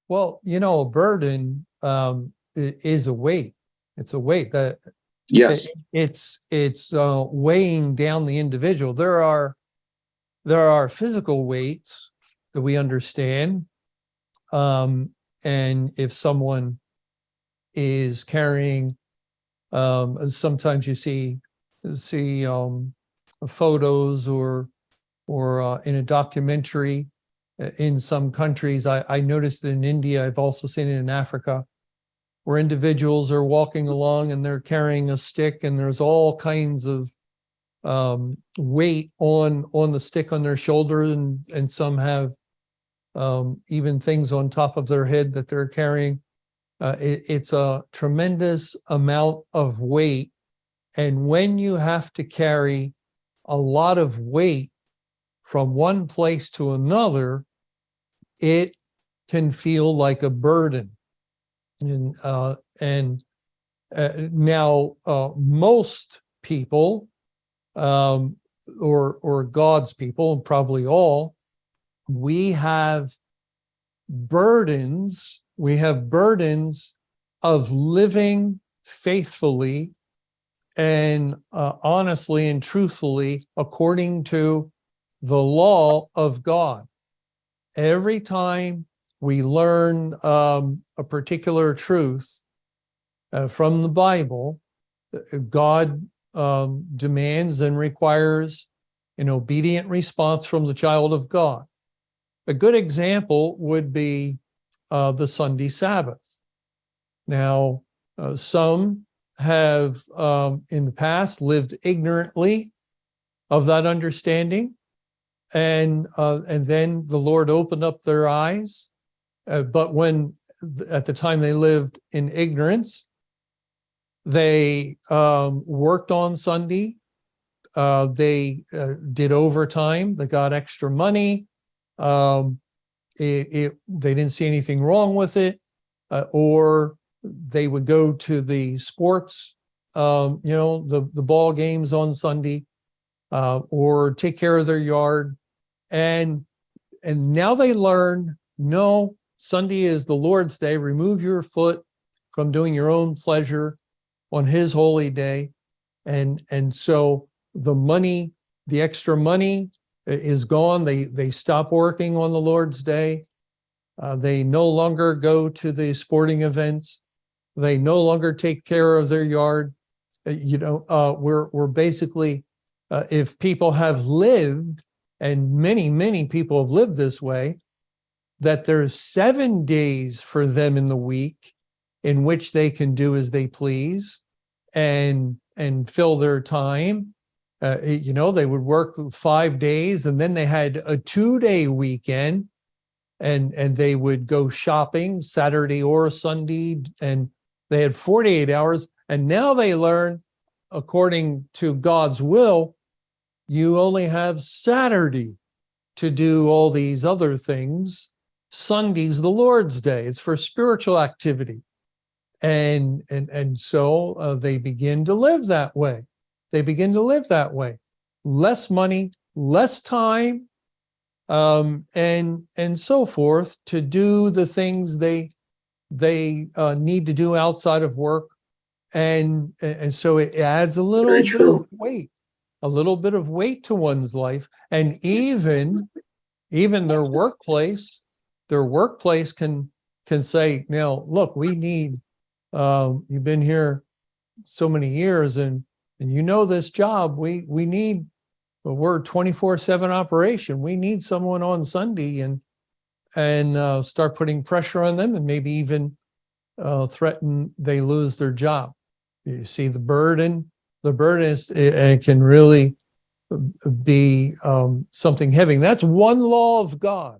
Well, a burden is a weight. It's a weight that Yes. it's weighing down the individual. There are physical weights that we understand, and if someone is carrying, sometimes you see photos or in a documentary in some countries. I noticed it in India. I've also seen it in Africa, where individuals are walking along and they're carrying a stick, and there's all kinds of weight on the stick on their shoulder, and some have even things on top of their head that they're carrying. It's a tremendous amount of weight, and when you have to carry a lot of weight from one place to another, it can feel like a burden. And now most people, or God's people, and probably all, we have burdens. We have burdens of living faithfully and honestly and truthfully according to the law of God. Every time we learn a particular truth from the Bible, God demands and requires an obedient response from the child of God. A good example would be the Sunday Sabbath. Now, some have in the past lived ignorantly of that understanding, and then the Lord opened up their eyes. But when at the time they lived in ignorance, they worked on Sunday. They did overtime. They got extra money. They didn't see anything wrong with it, or they would go to the sports, the ball games on Sunday, or take care of their yard. And now they learn, no, Sunday is the Lord's day. Remove your foot from doing your own pleasure on his holy day. And so the money, the extra money is gone. They stop working on the Lord's day. They no longer go to the sporting events. They no longer take care of their yard. We're basically, if people have lived, and many people have lived this way, that there's 7 days for them in the week in which they can do as they please and fill their time. They would work 5 days, and then they had a 2-day weekend, and they would go shopping Saturday or Sunday, and they had 48 hours. And now they learn, according to God's will, you only have Saturday to do all these other things. Sunday's the Lord's day. It's for spiritual activity. And so they begin to live that way. Less money, less time, and so forth, to do the things they need to do outside of work. And so it adds a little bit of weight to one's life. And even their workplace can say, now, look, we need, you've been here so many years, and this job, we need, we're 24/7 operation. We need someone on Sunday, and start putting pressure on them, and maybe even threaten they lose their job. You see the burden. The burden is, it can really be something heavy. That's one law of God.